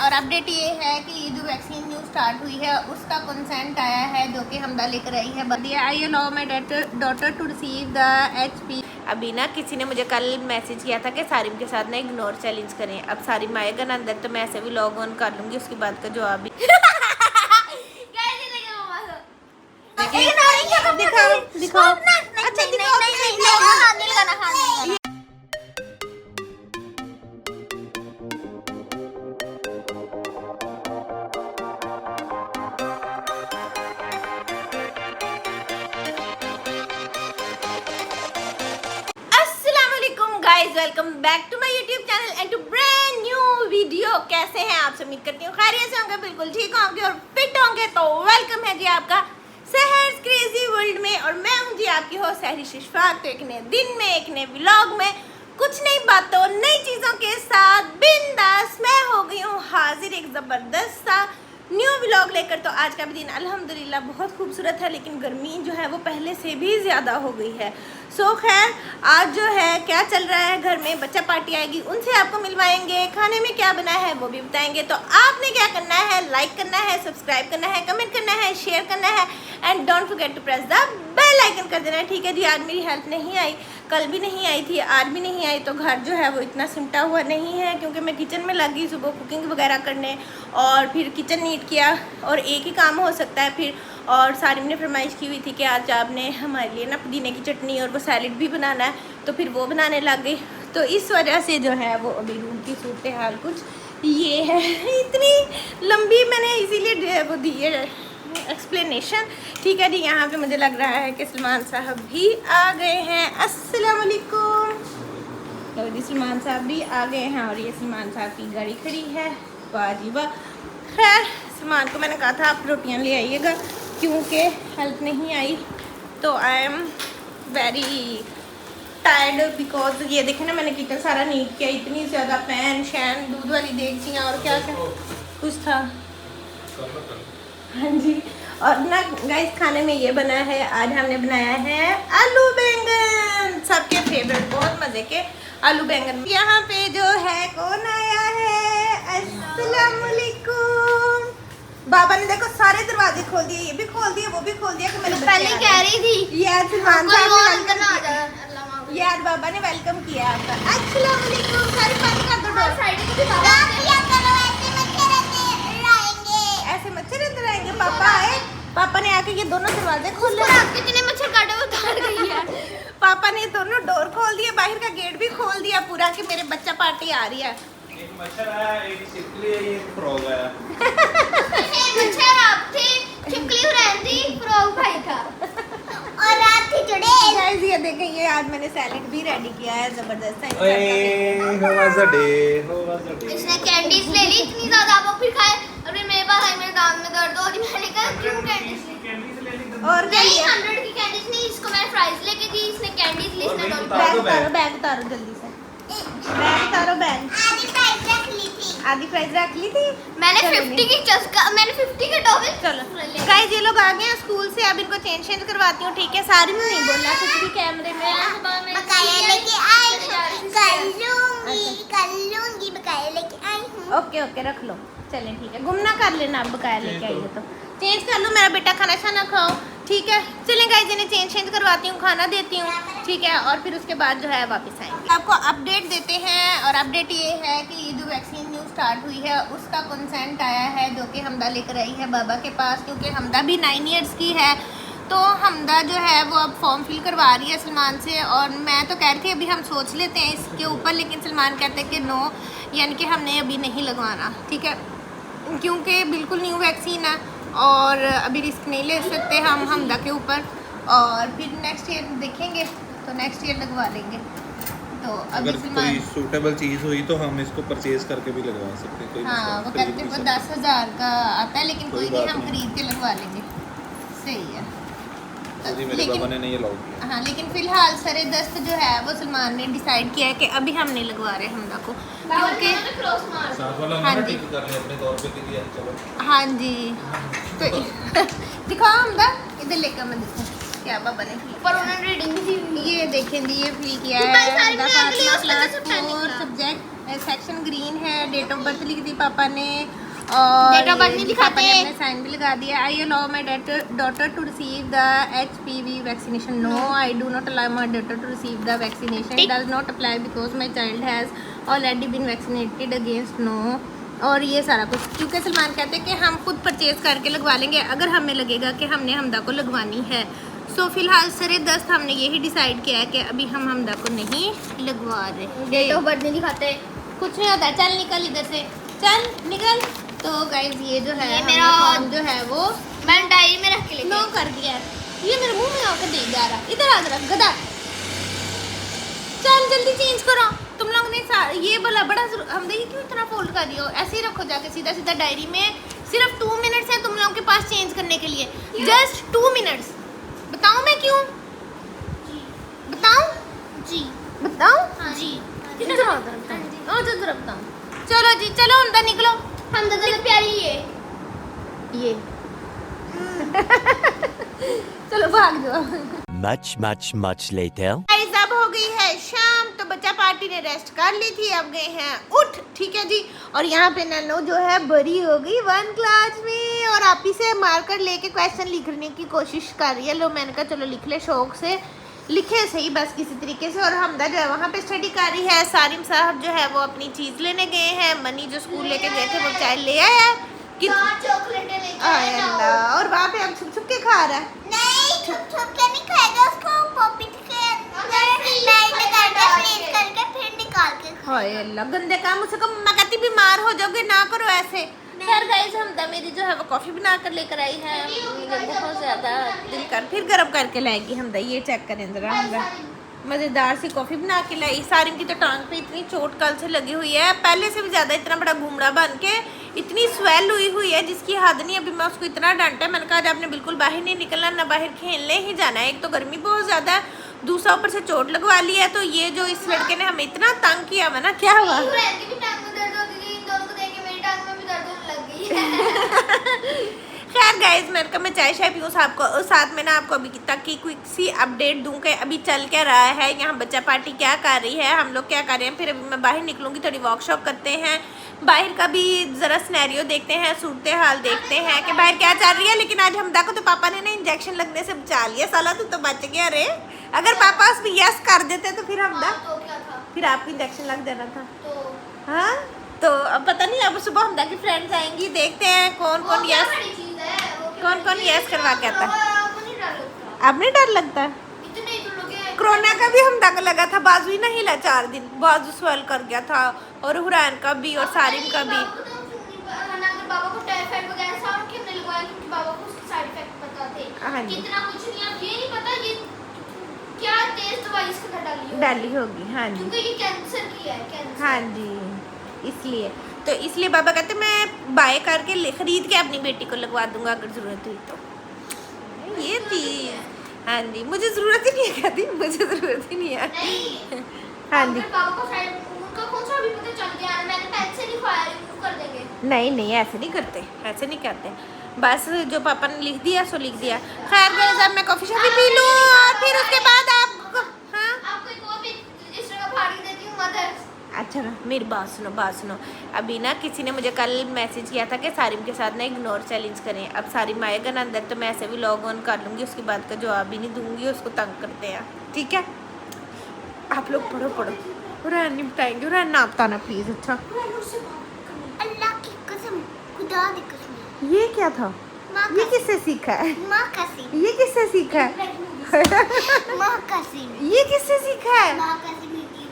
और अपडेट ये है कि जो वैक्सीन न्यू स्टार्ट हुई है उसका कंसेंट आया है जो कि हमदा लेकर आई है। बदिया I allow my daughter to receive the HP। अभी ना किसी ने मुझे कल मैसेज किया था कि सारिम के साथ ना इग्नोर चैलेंज करें। अब सारिम आएगा ना अंदर तो मैं ऐसे भी लॉग ऑन कर लूँगी, उसकी बात का जवाब भी दिखाओ दिखाओ। अच्छा दिखाओ। Guys welcome back to my YouTube channel and to brand new video. कैसे हैं आप? उम्मीद करती हूँ खैरियत से होंगे, बिल्कुल ठीक होंगे और फिट होंगे। तो वेलकम है जी आपका सहर्स क्रेजी वर्ल्ड में और मैं हूँ जी आपकी हो सहरी शिशफाक। तो एक नए दिन में एक नए व्लॉग में कुछ नई बातों नई चीज़ों के साथ बिंदास मैं हो गई हूँ हाजिर एक ज़बरदस्त सा न्यू व्लॉग लेकर। तो आज का भी दिन अल्हम्दुलिल्लाह बहुत खूबसूरत है, लेकिन गर्मी जो है वो पहले से भी ज़्यादा हो गई है। सो खैर आज जो है क्या चल रहा है घर में, बच्चा पार्टी आएगी उनसे आपको मिलवाएंगे, खाने में क्या बना है वो भी बताएंगे। तो आपने क्या करना है, लाइक करना है, सब्सक्राइब करना है, कमेंट करना है, शेयर करना है and don't forget to press the bell icon कर देना है। ठीक है जी। आज मेरी हेल्प नहीं आई, कल भी नहीं आई थी, आज भी नहीं आई। तो घर जो है वो इतना सिमटा हुआ नहीं है क्योंकि मैं किचन में लगी सुबह कुकिंग वगैरह करने और फिर किचन नीट किया और एक ही काम हो सकता है फिर। और सारिम ने फरमाइश की हुई थी कि आज आपने हमारे लिए ना पुदीने की चटनी और वो सैलेड भी बनाना है, तो फिर वो बनाने लग गई। तो इस वजह से जो है वो अभी रूम की सूरत हाल कुछ ये है। इतनी लंबी मैंने इसीलिए वो दी है एक्सप्लेनेशन। ठीक है जी। यहाँ पे मुझे लग रहा है कि सलमान साहब भी आ गए हैं। अस्सलाम वालेकुम। तो जी सलमान साहब भी आ गए हैं और ये सलमान साहब की गाड़ी खड़ी है। वाह जी वाह। खैर सलमान को मैंने कहा था आप रोटियाँ ले आइएगा क्योंकि हेल्प नहीं आई। तो I am very tired because ये देखें ना मैंने किचन सारा नीट किया, इतनी ज़्यादा पैन शैन दूध वाली देगचियाँ और क्या क्या कुछ था। हाँ जी। और ना गाइस खाने में ये बना है, आज हमने बनाया है आलू बैंगन, सबके फेवरेट बहुत मज़े के आलू बैंगन। यहाँ पे जो है कौन आया है? अस्सलाम वालेकुम। बाबा ने देखो सारे दरवाजे खोल दिए, ये भी खोल दिए वो भी खोल दिया कि मैंने पहले कह रही थी यार सलमान साहब ने यार बाबा ने वेलकम किया आपका। अस्सलाम वालेकुम। सारी बंद कर दो डोर। ऐसे मच्छर अंदर आएंगे? पापा आए, पापा ने आके ये दोनों दरवाजे खोल दिए। कितने मच्छर काटे वो उतार गई है। पापा ने दोनों डोर खोल दिए, बाहर का गेट भी खोल दिया पूरा कि मेरे बच्चा पार्टी आ रही है। एक मच्छर आया, एक छिपकली आई, एक फ्रॉग आया। मच्छर आप थे, छिपकली रहती, फ्रॉग भाई था और रात थी जुड़े। गाइस ये देखें, ये आज मैंने सैलेड भी रेडी किया है जबरदस्त सा। How was the day? How was the day? इसने कैंडीज ले ली इतनी ज्यादा, वो फिर खाए। अरे मेरे पास है, मेरे दांत में दर्द हो रही है। मैंने कहा क्यों कैंडीज और नहीं 100 की कैंडीज नहीं, इसको मैंने फ्राइज लेके दी, इसने कैंडीज ली, इसने बैग उतारो जल्दी से, बैग उतारो बैग। आधी प्राइस रख ली थी मैंने 50 की चस्का, मैंने 50 के टॉफी। चलो गाइस ये लोग आ गए हैं स्कूल से, अब इनको चेंज करवाती हूँ। ठीक है। सारी में नहीं बोलना कुछ भी कैमरे में। बकाया लेके आई हूं, कर लूंगी बकाया लेके आई हूं। ओके ओके रख लो। चलें ठीक है, गुम ना कर लेना, अब बकाया लेके आई हो तो चेंज कर लो। मेरा बेटा खाना छाना खाओ। ठीक है चलें गाइस, इन्हें चेंज करवाती हूँ, खाना देती हूँ। ठीक है। और फिर उसके बाद जो है वापस आएंगे। आपको अपडेट देते हैं और अपडेट ये है कि जो वैक्सीन न्यू स्टार्ट हुई है उसका कंसेंट आया है जो कि हमदा लेकर आई है बाबा के पास, क्योंकि हमदा भी 9 ईयर्स की है। तो हमदा जो है वो अब फॉर्म फिल करवा रही है सलमान से और मैं तो कह रही थी अभी हम सोच लेते हैं इसके ऊपर, लेकिन सलमान कहते हैं कि नो, यानी कि हमने अभी नहीं लगवाना। ठीक है। क्योंकि बिल्कुल न्यू वैक्सीन है और अभी रिस्क नहीं ले सकते हम हमदा के ऊपर, और फिर नेक्स्ट ईयर देखेंगे तो नेक्स्ट ईयर लगवा लेंगे। तो अभी अगर कोई सूटेबल चीज हुई तो हम इसको परचेज करके भी लगवा सकते हैं। कोई हाँ वो कहते हैं 10,000 का आता है, लेकिन कोई नहीं, हम खरीद के लगवा लेंगे। सही है। मेरे बाबा ने नहीं अलाउ किया। हाँ लेकिन फिलहाल सरे दस्त जो है वो सलमान ने डिसाइड किया है कि अभी हम नहीं लगवा रहे हमदा को, क्योंकि हाँ जी हाँ जी। तो दिखाओ हमदा, इधर लेकर मैं दिखाऊँ क्या बाबा ने पर उन्होंने रीडिंग भी दी। ये देखें जी, ये फील किया है सब्जेक्ट सेक्शन ग्रीन है। डेट ऑफ बर्थ लिख दी पापा ने और Date of birth नहीं दिखाते। पापा ने अपने साइन भी लगा दिया। I allow my daughter to receive the HPV vaccination. No, I do not allow my daughter to receive the vaccination. Does not apply because my child has already been vaccinated against no. और ये सारा कुछ, क्योंकि सलमान कहते हैं कि हम खुद परचेज करके लगवा लेंगे अगर हमें लगेगा कि हमने हमदा को लगवानी है। सो फिलहाल सरे दस्त हमने यही डिसाइड किया है कि अभी हम हमदा को नहीं लगवा रहे। डेट ऑफ बर्थ नहीं दिखाते। कुछ नहीं होता, चल निकल इधर से, चल निकल। तो गाइज ये जो है ये हमने मेरा- फॉर्म जो है वो मैंने डायरी में रख के नो लेके कर दिया है। ये मेरे मुंह में आकर दे जा रहा, इधर आ जरा गधा। चल जल्दी चेंज करो। तुम लोग ने ये बोला बड़ा हम देखिए क्यों इतना फोल्ड कर रही हो, ऐसे ही रखो जाके सीधा सीधा डायरी में। सिर्फ 2 मिनट्स है तुम लोगों के पास चेंज करने के लिए, जस्ट 2 मिनट्स। बताऊं मैं क्यों? बताऊं? जी बताऊं? हाँ जी इधर आओ, इधर बताऊं। आओ जरा बताऊं। चलो जी चलो अंदर निकलो। हम तो प्यारी है ये चलो भाग जाओ। Much later. गाइस अब हो गई है शाम, तो बच्चा पार्टी ने रेस्ट कर ली थी, अब गए हैं उठ, ठीक है जी। और यहाँ पे नन्नू जो है बड़ी हो गई 1 क्लास में और आप ही से मार्कर लेके क्वेश्चन लिखने की कोशिश कर रही है। लो मैंने कहा चलो लिख ले, शौक से लिखे सही बस किसी तरीके से। और हमदा जो है वहाँ पे स्टडी कर रही है। सारिम साहब जो है वो अपनी चीज़ लेने गए हैं। मनी जो स्कूल लेके गए थे वो चाय ले आया कि 4 चॉकलेटें लेके आय आया अल्लाह। और वहाँ पे अब छुप छुप के खा रहा है। नहीं छुप के नहीं खाएगा, उसको पॉपिट के अंदर फ्रीज करके फिर निकाल के हाय अल्लाह, गंदे काम। मुझसे कब मैं कहती बीमार हो जाओगे, ना करो ऐसे। खैर गाइस हमदा मेरी जो है वो कॉफ़ी बना कर लेकर आई है। मुझे बहुत ज़्यादा दिल कर फिर गर्म करके लाएगी हमदा। ये चेक करें ज़रा, हमदा मज़ेदार सी कॉफ़ी बना के लाई। सारिम की तो टांग पे इतनी चोट कल से लगी हुई है, पहले से भी ज़्यादा इतना बड़ा घूमड़ा बन के इतनी स्वेल हुई है जिसकी हद नहीं। अभी मैं उसको इतना डांटा, मैंने कहा आपने बिल्कुल बाहर नहीं निकलना, ना बाहर खेलने ही जाना है। एक तो गर्मी बहुत ज़्यादा है, दूसरा ऊपर से चोट लगवा ली है। तो ये जो इस लड़के ने हमें इतना तंग किया हुआ ना, क्या हुआ? फ्रेंड की भी टांग में दर्द होती थी, इन दोनों को देख के मेरी टांग में भी दर्द होने लग गई है। खैर गाइस मैंने कहा मैं चाय शाय पीऊँ साथ में ना आपको अभी तक की क्विक सी अपडेट दूँ कि अभी चल क्या रहा है यहाँ, बच्चा पार्टी क्या कर रही है, हम लोग क्या कर रहे हैं। फिर अभी मैं बाहर निकलूँगी, थोड़ी वर्कशॉप करते हैं, बाहर का भी ज़रा सिनेरियो देखते हैं, सूरत हाल देखते हैं कि बाहर क्या चल रही है। लेकिन आज हमदा को तो पापा ने ना इंजेक्शन लगने से बचा लिया। साला तो बच गया रे, अगर पापा उस पर यस कर देते तो फिर हमदा तो क्या था फिर आपको इंजेक्शन लग जाना था। तो हाँ तो अब पता नहीं, अब सुबह हमदा की फ्रेंड्स आएंगी, देखते हैं कौन वो कौन क्या यस बड़ी चीज है, वो क्या कौन कौन यस करवा के आता है। आपको नहीं डर लगता? अब नहीं डर लगता? इतने ही तो लोग हैं। कोरोना का भी हमदा को लगा था, बाजू ही नहीं हिला 4 दिन, बाजू स्वेल कर गया था। और हुरैन का भी और सारिम का भी। बाबा को तो अगर बाबा को टाइफाइड वगैरह सब क्यों नहीं लगवाया, क्योंकि बाबा को उसके साइड इफेक्ट पता थे। हाँ जी। कितना कुछ नहीं, अब ये नहीं पता ये क्या तेज दवाई इसके अंदर डाली होगी। डाली होगी। हाँ जी क्योंकि ये कैंसर की है, कैंसर। हाँ जी, इसलिए बाबा कहते मैं बाय करके खरीद के अपनी बेटी को लगवा दूंगा अगर ज़रूरत हुई तो। ये चीज़ हाँ जी, मुझे ज़रूरत ही नहीं है, कहती मुझे ज़रूरत ही नहीं है। नहीं हाँ अब जी फिर बाबा को साइड उनका कौन सा अभी पता चल गया है, मैंने पेन से लिखवाया, रिमूव कर देंगे। नहीं नहीं ऐसे नहीं करते, ऐसे नहीं करते। बस जो पापा ने लिख दिया सो लिख दिया। खैर गाइस अब मैं कॉफ़ी शॉफी पी लूँ और फिर उसके बाद आपको हाँ आपको एक और भी रजिस्टर का फाड़ी देती हूँ मदर। अच्छा ना मेरी बात सुनो। अभी ना किसी ने मुझे कल मैसेज किया था कि सारिम के साथ ना इग्नोर चैलेंज करें। अब सारिम आएगा ना अंदर तो मैं ऐसे भी लॉग ऑन कर लूँगी, उसकी बात का जवाब भी नहीं दूँगी, उसको तंग करते हैं। ठीक है आप लोग पढ़ो। हुरैन नहीं बताएंगे, हुरैन ना बताना प्लीज़। अच्छा अल्लाह की कसम, खुदा की कसम, ये क्या था? माँ ये किससे सीखा है? माँ कसम, ये किससे सीखा है? माँ कसम, ये किससे सीखा है? माँ कसम।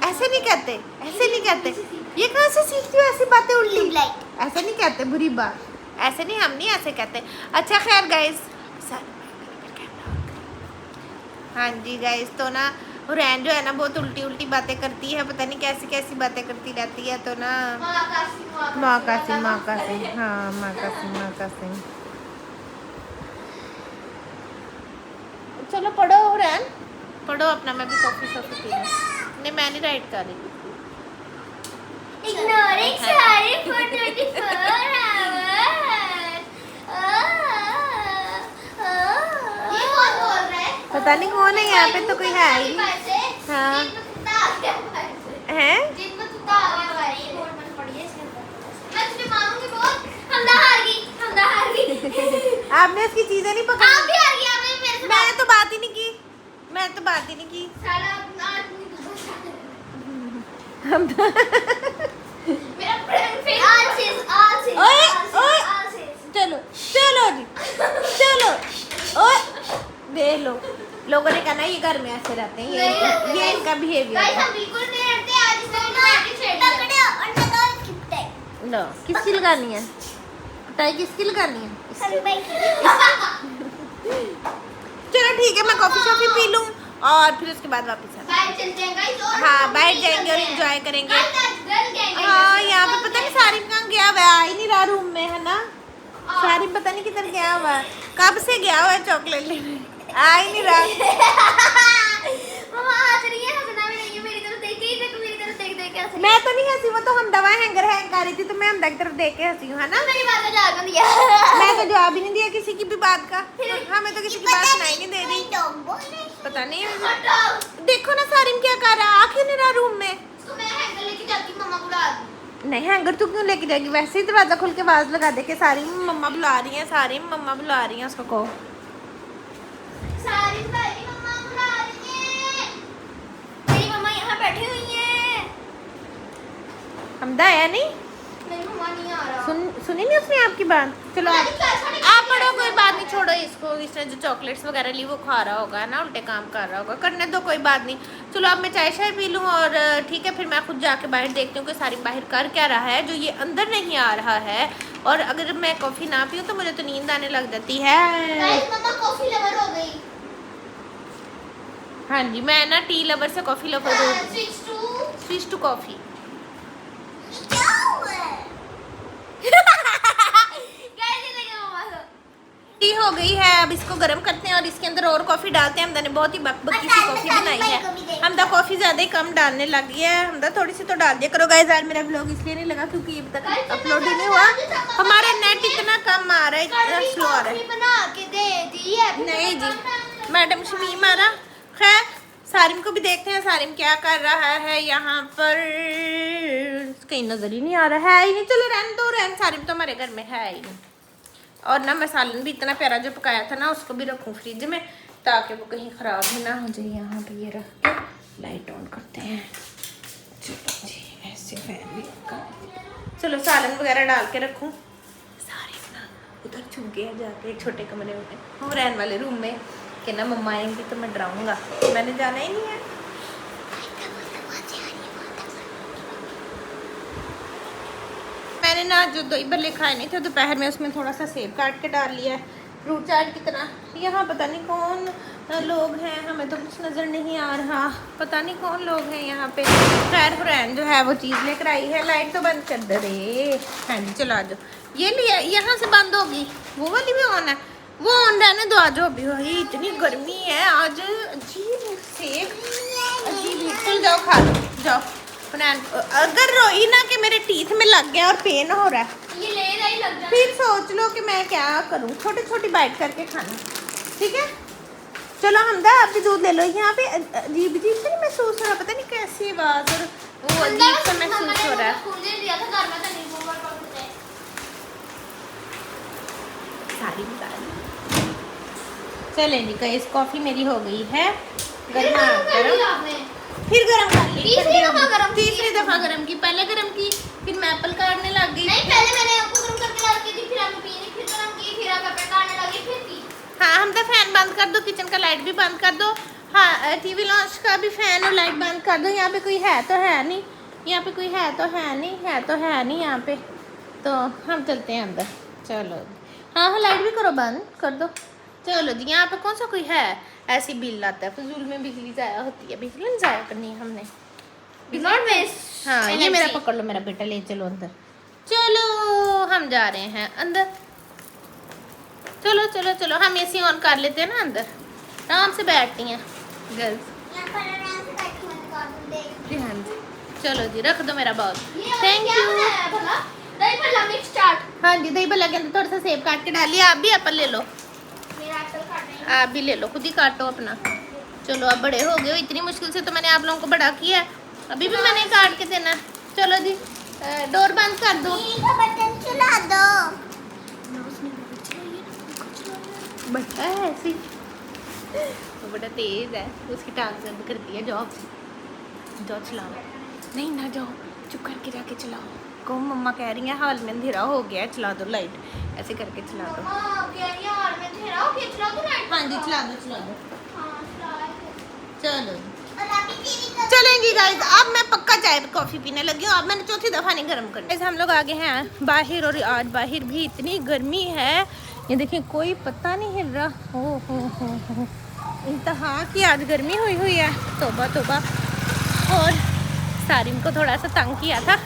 ऐसे नहीं कहते, ऐसे नहीं कहते। ये कहाँ से सीखती हो ऐसी बातें उल्टी? ट्यूबलाइट। ऐसे नहीं कहते, बुरी बात। ऐसे नहीं, हम नहीं ऐसे कहते। अच्छा खैर गाइस, हाँ जी गाइस, तो ना हुरैन जो है ना बहुत उल्टी बातें करती है, पता नहीं कैसी कैसी बातें करती रहती है। तो ना माँ कासिम हाँ माँ कासिम। चलो पढ़ो हुरैन, पढ़ो अपना, मैं भी कॉफ़ी शॉफी पी लूँ। नहीं मैं नहीं राइट कर रही। Ignoring Shari for 24 hours. ये कौन बोल रहा है? पता नहीं कौन है यहाँ पे, तो कोई है ही। हाँ। जिन में कुत्ता आ गया बाहर से। हैं? जिन में कुत्ता आ गया बाहर से। आपने उसकी चीजें नहीं पकड़ी। आप भी आ गई आपने मेरे से मैंने तो बात ही नहीं की, मैंने तो बात ही नहीं की। साला आदमी हम तो मेरा फ्रेंड फेस आलसी ओए, ओए। आलसी चलो चलो जी, चलो। ओए देख लो, लोगों ने कहा ना ये घर में ऐसे रहते हैं, ये इनका बिहेवियर गाइस है। हम बिल्कुल नहीं डरते आज इसमें मैगी छेड़ पकड़े और लगा कितने लो किसकी लगानी है पिटाई, किसकी लगानी है? सभी भाई चलो ठीक है, मैं कॉफी शॉफी पी लूँ और फिर उसके बाद वापस आ। बाहर चलते हैं गाइस और हाँ बैठ जाएंगे और एंजॉय करेंगे। गाइस आज गर्ल गैंग है हाँ यहाँ पे पता नहीं सारिम कहाँ गया हुआ है, आ ही नहीं रहा रूम में, है ना? सारिम पता नहीं किधर गया हुआ है, कब से गया हुआ है चॉकलेट लेने, आ ही नहीं रहा। मम्मा हंस रही है, हंसना भी नहीं है मेरी तरफ देख के ही, देखो मेरी तरफ देख देख के हंस रही है। मैं तो नहीं हंसी, वो तो हम दवा हैंगर हैंग कर रही थी, तो मैं हमदा की तरफ देख के हंसी हूँ, है ना? मेरी बात का जवाब नहीं दिया मैं तो जवाब ही नहीं दिया किसी की भी बात का, हमें तो किसी की बात सुनाई नहीं दे रही। पता नहीं हटाओ देखो ना सारिम क्या कर रहा है, आ क्यों नहीं रहा रूम में? इसको मैं हैंगर लेके जाती हूँ, मम्मा बुला दी। नहीं हैंगर तू क्यों लेके जाएगी, वैसे ही दरवाजा खोल के आवाज लगा दे के सारी मम्मा बुला रही हैं, सारी मम्मा बुला रही हैं, उसको कहो। सारी भाई मम्मा बुला रही है, मेरी मम्मा यहाँ बैठी हुई है। हमदा आया नहीं, मेरी मम्मा नहीं आ रहा। सुनी नहीं उसने आपकी बात? चलो पता नहीं क्या छोड़ी आप पढ़ो, कोई बात नहीं, छोड़ो इसको। इसने जो चॉकलेट्स वगैरह ली वो खा रहा होगा ना, उल्टे काम कर रहा होगा, करने दो, कोई बात नहीं। चलो अब मैं चाय शाय पी लूँ और ठीक है, फिर मैं खुद जाके बाहर देखती हूँ कि सारी बाहर कर क्या रहा है, जो ये अंदर नहीं आ रहा है। और अगर मैं कॉफ़ी ना पीऊँ तो मुझे तो नींद आने लग जाती है। गाइस मम्मा कॉफी लवर हो गई। हाँ जी, मैं ना टी लवर से कॉफ़ी लवर हो गई, switch to switch to coffee. क्या हुआ है? कैसे लगे मम्मा को? टी हो गई है, अब इसको गर्म करते हैं और इसके अंदर और कॉफ़ी डालते हैं। हमदा ने बहुत ही बकबकी सी कॉफ़ी बनाई है, हमदा कॉफ़ी ज़्यादा ही कम डालने लग गई है। हमदा थोड़ी सी तो डाल दिया करो गाइस। आज मेरा व्लॉग इसलिए नहीं लगा क्योंकि अभी तक अपलोड ही नहीं हुआ, हमारे नेट इतना कम आ रहा है, इतना स्लो आ रहा है। कॉफी बना के दे दी है। नहीं जी, मैडम शमीम आ रहा। खैर सारिम को भी देखते हैं, सारिम क्या कर रहा है यहाँ पर, कहीं नजर ही नहीं आ रहा है ही नहीं। चलो रहने दो, रहने, सारिम तो हमारे घर में है ही नहीं। और ना मैं सालन भी इतना प्यारा जो पकाया था ना, उसको भी रखूँ फ्रिज में ताकि वो कहीं ख़राब ही ना हो जाए। यहाँ पे ये रख के लाइट ऑन करते हैं। चलो जी, ऐसे फैन भी चलो सालन वगैरह डाल के रखूँ। सारे ना उधर छुप गया जाके एक छोटे कमरे में, हम रहने वाले रूम में, कि ना मम्मा आएंगी तो मैं डराऊंगा, मैंने जाना ही नहीं है। मैंने ना जो दही भल्ले खाए नहीं थे दोपहर में, उसमें थोड़ा सा सेब काट के डाल लिया है फ्रूट चाट की तरह। यहाँ पता नहीं कौन लोग हैं, हमें तो कुछ नज़र नहीं आ रहा, पता नहीं कौन लोग हैं यहाँ पे। खैर हुरैन जो है वो चीज़ लेकर आई है। लाइट तो बंद कर दे रे। हाँ जी चलो आ जाओ, ये लिया, यहाँ से बंद होगी, वो वाली भी ऑन है, वो ऑन रहने दो, आ जाओ अभी। भाई इतनी गर्मी है आज, अजीब सेब अजीब। चल जाओ खा लो, जाओ। अगर रोई ना कि मेरे टीथ में लग गया और पेन हो रहा है, ये ले रही लग जा। फिर सोच लो कि मैं क्या करूं। छोटी छोटी बाइट करके खाना, ठीक है? चलो हमदा आप भी दूध ले लो। यहाँ पे अजीब अजीब से नहीं महसूस हो रहा, पता नहीं कैसी आवाज़ और वो अजीब सा महसूस हो रहा है। मुझे दिया था घर में, तो नहीं बोल रहा था। सारी चले जी गाइस, कॉफ़ी मेरी हो गई है गर्मा गर्म, फिर गरम कर ली, तीसरी दफा गरम की। तीसरी दफा गरम की, पहले गरम की फिर मैं एप्पल काटने लग गई। नहीं पहले मैंने आपको गरम करके ला के दी, फिर आपने पीनी, फिर गरम की, फिर आप एप्पल काटने लगी, फिर पी। हाँ हम तो फैन बंद कर दो, किचन का लाइट भी बंद कर दो। हाँ टीवी लॉन्च का भी फैन और लाइट बंद कर दो। यहाँ पे कोई है तो है नहीं, यहाँ पे कोई है तो है नहीं, है तो है नहीं यहाँ पे। तो हम चलते हैं अंदर, चलो। हाँ हाँ लाइट भी करो, बंद कर दो। चलो जी, यहाँ पे कौन सा कोई है, ऐसी बिल आता है, फजूल में बिजली ज़ाया होती है, बिजली नहीं ज़ाया करनी है हमने। हाँ ये मेरा पकड़ लो, मेरा बेटा ले चलो अंदर। चलो हम जा रहे हैं अंदर, चलो चलो चलो। हम एसी ऑन कर लेते हैं ना, अंदर आराम से बैठती हैं गर्ल्स। यहाँ पर आराम से बैठी मैं कार्टून देख। जी हाँ जी, चलो जी रख दो मेरा बॉल, ये थैंक क्या यू। बनाया भला? दही भल्ला मिक्स चाट। हाँ जी दही भल्ला के अंदर थोड़ा सा सेब काट के डालिए। आप भी एप्पल ले लो, मेरा एप्पल काटना है। आप भी ले लो, खुद ही काटो अपना। चलो अब बड़े हो गए हो, इतनी मुश्किल से तो मैंने आप लोगों को बड़ा किया है, अभी भी मैंने काट के देना। चलो जी डोर बंद कर दो। बटन चला दो। बड़ा है ऐसी, वो बड़ा तेज है, उसकी टांग दर्द करती है। जाओ जाओ चलाओ, नहीं ना जाओ, चुप करके जाके चलाओ। को मम्मा कह रही है हाल में अंधेरा हो गया है, चला दो लाइट, ऐसे करके चला दो। हाँ हाँ जी चला दो चला दो, चलो और अभी तेरी चलेंगी गाइस। अब मैं पक्का चाय कॉफी पीने लगी हूँ। अब मैंने चौथी दफा नहीं गर्म कर। ऐसे हम लोग आगे हैं बाहर, और आज बाहर भी इतनी गर्मी है, ये देखिए कोई पता नहीं हिल रहा। हो इंतहा की आज गर्मी हुई हुई है, तौबा तौबा। और सारिम को थोड़ा सा तंग किया था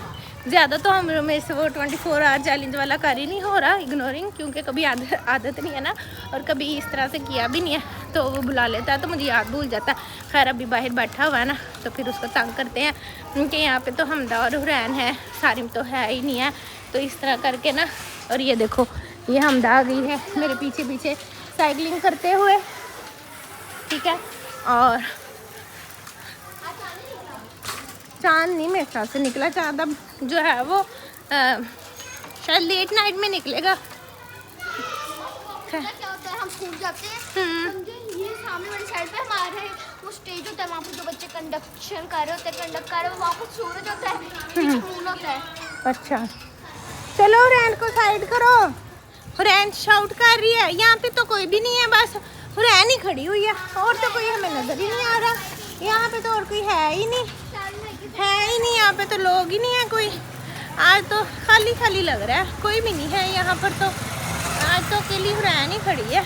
ज़्यादा, तो हम में से वो 24 आवर चैलेंज वाला कर ही नहीं हो रहा, इग्नोरिंग, क्योंकि कभी आदत नहीं है ना, और कभी इस तरह से किया भी नहीं है, तो वो बुला लेता है तो मुझे याद भूल जाता है। खैर अभी बाहर बैठा हुआ है ना, तो फिर उसको तंग करते हैं, क्योंकि यहाँ पे तो हमदा और हुरैन है, सारिम तो है ही नहीं है, तो इस तरह करके ना। और ये देखो ये हमदा आ गई है मेरे पीछे पीछे साइकिलिंग करते हुए, ठीक है। और चांद नहीं मेरे ख्याल से निकला, चांद अब जो है वो शायद लेट नाइट में निकलेगा। क्या होता है, हम स्कूल जाते हैं, समझे, ये सामने वाली साइड पे हमारे वो स्टेज होता है, वहाँ पे जो बच्चे कंडक्शन कर रहे होते हैं, कंडक्ट कर रहे हैं, वहाँ पे सूरज होता है, पीछे मून होता है। अच्छा चलो हुरैन को साइड करो, हुरैन शाउट कर रही है। यहाँ पे तो कोई भी नहीं है, बस हुरैन ही खड़ी हुई है, और तो कोई हमें नजर ही नहीं आ रहा। यहाँ पे तो और कोई है ही नहीं, यहाँ पे तो लोग ही नहीं है कोई। आज तो खाली खाली लग रहा है, कोई भी नहीं है यहाँ पर, तो आज तो अकेली हुरैन ही खड़ी है।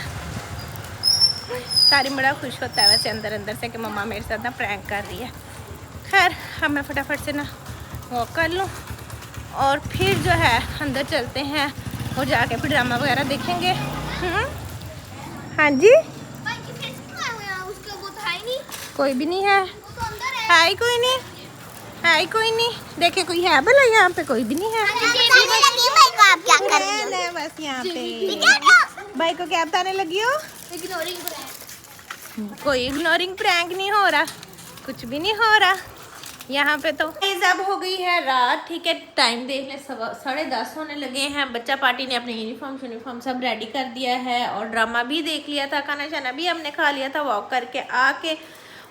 सारी बड़ा खुश होता है वैसे अंदर अंदर से कि मम्मा मेरे साथ ना प्रैंक कर रही है। खैर अब मैं फटाफट से ना वॉक कर लूँ, और फिर जो है अंदर चलते हैं, और जाके फिर ड्रामा वगैरह देखेंगे। हाँ जी उसका वो था ही नहीं, कोई भी नहीं है, वो तो अंदर है। है ही कोई नहीं, है ही कोई नहीं। देखे कोई है भला, यहाँ पे कोई भी नहीं है। आप क्या कर रही हो? नहीं, बस यहाँ पे भाई को क्या बताने लगी हो? Ignoring prank. कोई इग्नोरिंग प्रैंक नहीं हो रहा, कुछ भी नहीं हो रहा यहाँ पे। तो अब हो गई है रात, ठीक है, टाइम देख ले 10:30 होने लगे हैं। बच्चा पार्टी ने अपने यूनिफॉर्म सब रेडी कर दिया है, और ड्रामा भी देख लिया था, खाना शाना भी हमने खा लिया था वॉक करके आके।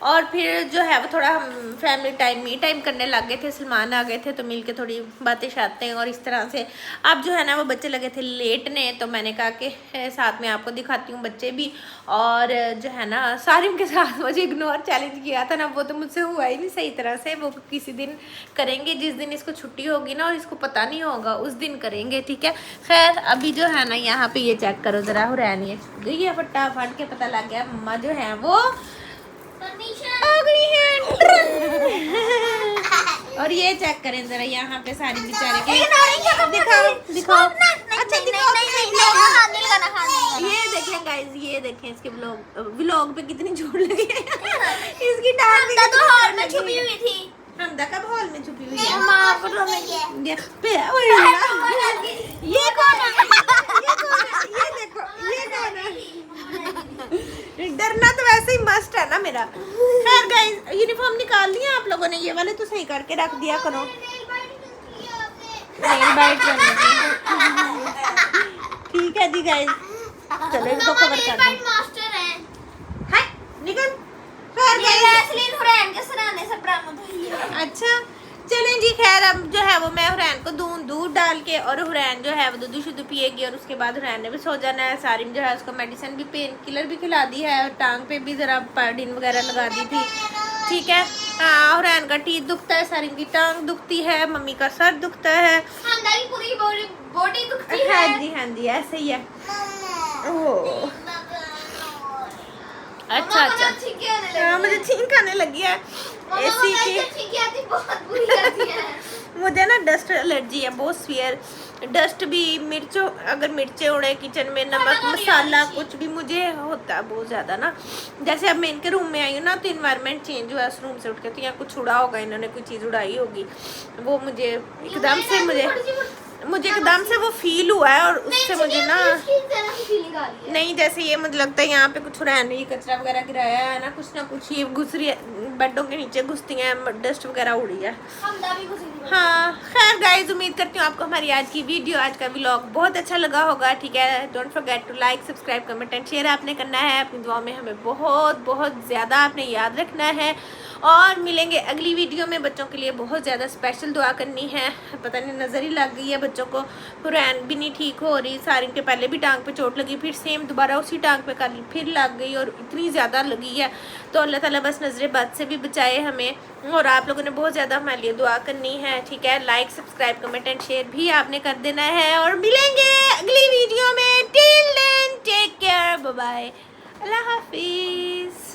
और फिर जो है वो थोड़ा हम फैमिली टाइम मी टाइम करने लग गए थे, सलमान आ गए थे तो मिलके थोड़ी बातें शातें और इस तरह से। अब जो है ना वो बच्चे लगे थे लेटने, तो मैंने कहा कि साथ में आपको दिखाती हूँ बच्चे भी। और जो है ना सारिम के साथ मुझे इग्नोर चैलेंज किया था ना, वो तो मुझसे हुआ ही नहीं सही तरह से। वो किसी दिन करेंगे, जिस दिन इसको छुट्टी होगी ना और इसको पता नहीं होगा उस दिन करेंगे, ठीक है। खैर अभी जो है ना यहाँ पे ये चेक करो ज़रा, हुरैन ये छूट गई है फटाफट के, पता लग गया मम्मा जो है वो आ गई है। और ये चेक करें जरा यहाँ पे सारी बेचारे के, दिखाओ अच्छा दिखाओ। ये देखें गाइस, ये देखें इसके व्लॉग पे कितनी जोर लगी है। इसकी टांग तो हॉल में छुपी हुई थी, हमदा कब हॉल में छुपी हुई है? माँ को तो मैं ये कौन है? ये देखो ये कौन है? डरना तो वैसे ही मस्ट है ना मेरा। खैर गाइस यूनिफॉर्म निकाल लिया आप लोगों ने, ये वाले तो सही करके रख दिया करो। नेल बाइट ठीक है जी गाइस, चलो इनको कवर कर दो। मास्टर है, हाय निकल। खैर ये गाइस वैसलीन हुरैन के सराहने से बरामद हुई है। अच्छा चलें जी। खैर अब जो है वो मैं हुरैन को दूध डाल के, और हुरैन जो है वो दूध शुद्ध पिएगी, और उसके बाद हुरैन ने भी सो जाना है। सारिम जो है उसको मेडिसिन भी, पेन किलर भी खिला दी है, और टांग पे भी ज़रा पार्डिन वगैरह लगा दी थी, ठीक है। हाँ हुरैन का टीथ दुखता है, सारिम की टांग दुखती है, मम्मी का सर दुखता है, हमदा की पूरी बॉडी दुखती है। हाँ जी ऐसे ही है। ओह अच्छा हाँ मुझे छींक आने लगी है एसी की। बहुत बुरी आती है। मुझे ना डस्ट एलर्जी है बहुत सीवियर, डस्ट भी, मिर्चों अगर मिर्चें उड़े किचन में, नमक मसाला कुछ भी मुझे होता है बहुत ज़्यादा ना। जैसे अब मैं इनके रूम में आई हूँ ना, तो इन्वायरमेंट चेंज हुआ, उस रूम से उठ के, तो यहाँ कुछ उड़ा होगा, इन्होंने कोई चीज़ उड़ाई होगी, वो मुझे एकदम से मुझे एकदम से वो फील हुआ है। और उससे मुझे ना नहीं, जैसे ये मुझे लगता है यहाँ पे कुछ रैंडम कचरा वगैरह गिराया है ना कुछ ये घुस रही है, बेडों के नीचे घुसती हैं, डस्ट वगैरह उड़ी है। हाँ खैर गाइस, उम्मीद करती हूँ आपको हमारी आज की वीडियो, आज का व्लॉग बहुत अच्छा लगा होगा। ठीक है, don't forget to like, subscribe, comment and share आपने करना है। अपनी दुआ में हमें बहुत बहुत ज़्यादा आपने याद रखना है। और मिलेंगे अगली वीडियो में। बच्चों के लिए बहुत ज़्यादा स्पेशल दुआ करनी है। पता नहीं नज़र ही लग गई है बच्चों को, हुरैन भी नहीं ठीक हो रही, सारिन के पहले भी टांग पे चोट लगी, फिर सेम दोबारा उसी टांग पे कल फिर लग गई और इतनी ज़्यादा लगी है। तो अल्लाह ताला बस नज़र बद से भी बचाए हमें। और आप लोगों ने बहुत ज़्यादा हमारे लिए दुआ करनी है। ठीक है, like, subscribe, comment and share भी आपने कर देना है। और मिलेंगे अगली वीडियो में। Till then take care, bye bye, अल्लाह हाफिज़।